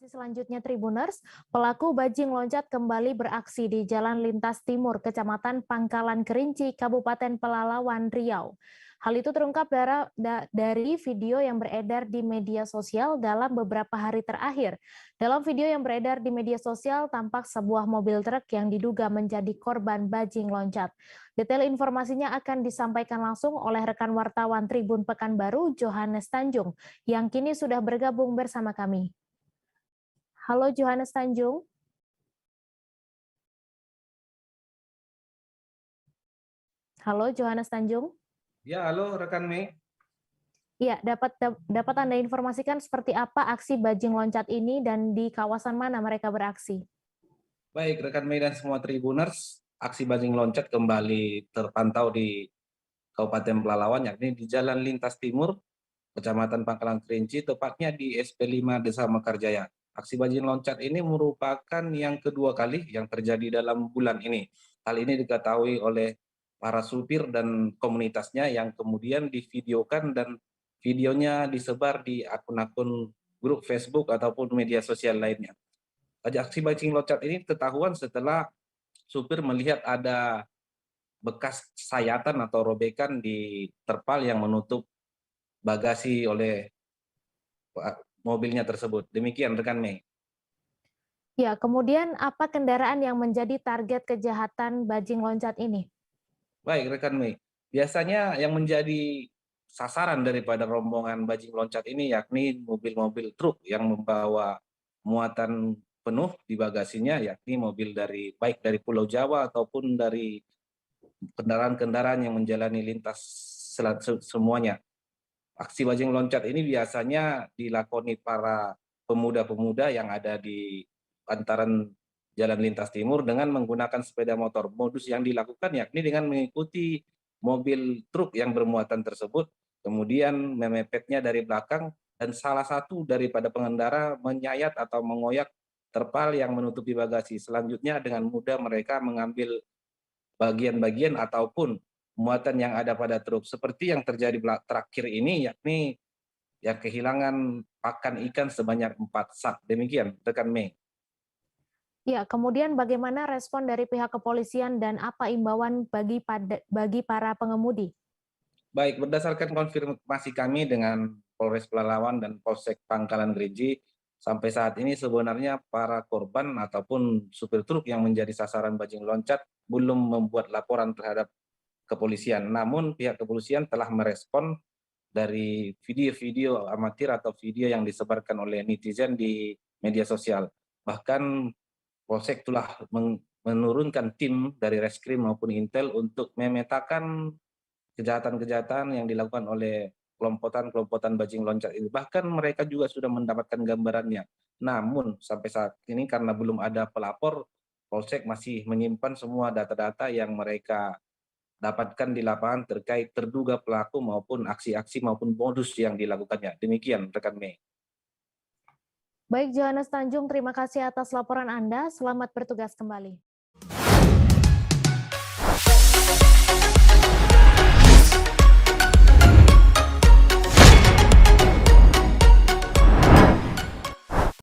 Selanjutnya Tribuners, pelaku bajing loncat kembali beraksi di Jalan Lintas Timur, Kecamatan Pangkalan Kerinci, Kabupaten Pelalawan, Riau. Hal itu terungkap dari video yang beredar di media sosial dalam beberapa hari terakhir. Dalam video yang beredar di media sosial, tampak sebuah mobil truk yang diduga menjadi korban bajing loncat. Detail informasinya akan disampaikan langsung oleh rekan wartawan Tribun Pekanbaru, Johannes Tanjung, yang kini sudah bergabung bersama kami. Halo Johannes Tanjung. Halo Johannes Tanjung. Ya, halo rekan Mei. Ya, dapat Anda informasikan seperti apa aksi bajing loncat ini dan di kawasan mana mereka beraksi? Baik, rekan Mei dan semua Tribuners, aksi bajing loncat kembali terpantau di Kabupaten Pelalawan, yakni di Jalan Lintas Timur, Kecamatan Pangkalan Kerinci, tepatnya di SP5 Desa Mekarjaya. Aksi bajing loncat ini merupakan yang kedua kali yang terjadi dalam bulan ini. Hal ini diketahui oleh para supir dan komunitasnya yang kemudian divideokan dan videonya disebar di akun-akun grup Facebook ataupun media sosial lainnya. Aksi bajing loncat ini ketahuan setelah supir melihat ada bekas sayatan atau robekan di terpal yang menutup bagasi oleh mobilnya tersebut. Demikian rekan Mei. Ya, kemudian apa kendaraan yang menjadi target kejahatan bajing loncat ini? Baik rekan Mei, biasanya yang menjadi sasaran daripada rombongan bajing loncat ini yakni mobil-mobil truk yang membawa muatan penuh di bagasinya, yakni mobil baik dari Pulau Jawa ataupun dari kendaraan-kendaraan yang menjalani lintas semuanya. Aksi bajing loncat ini biasanya dilakoni para pemuda-pemuda yang ada di antaran Jalan Lintas Timur dengan menggunakan sepeda motor. Modus yang dilakukan yakni dengan mengikuti mobil truk yang bermuatan tersebut, kemudian memepetnya dari belakang, dan salah satu daripada pengendara menyayat atau mengoyak terpal yang menutupi bagasi. Selanjutnya dengan mudah mereka mengambil bagian-bagian ataupun muatan yang ada pada truk. Seperti yang terjadi terakhir ini, yakni yang kehilangan pakan ikan sebanyak 4 sak. Demikian, rekan Mei. Ya, kemudian bagaimana respon dari pihak kepolisian dan apa imbauan bagi para pengemudi? Baik, berdasarkan konfirmasi kami dengan Polres Pelalawan dan Polsek Pangkalan Kerinci, sampai saat ini sebenarnya para korban ataupun supir truk yang menjadi sasaran bajing loncat belum membuat laporan terhadap kepolisian. Namun pihak kepolisian telah merespon dari video-video amatir atau video yang disebarkan oleh netizen di media sosial. Bahkan Polsek telah menurunkan tim dari Reskrim maupun Intel untuk memetakan kejahatan-kejahatan yang dilakukan oleh kelompokan bajing loncat ini. Bahkan mereka juga sudah mendapatkan gambarannya. Namun sampai saat ini karena belum ada pelapor, Polsek masih menyimpan semua data-data yang mereka dapatkan di lapangan terkait terduga pelaku maupun aksi-aksi maupun modus yang dilakukannya. Demikian rekan Mei. Baik Johannes Tanjung, terima kasih atas laporan Anda. Selamat bertugas kembali.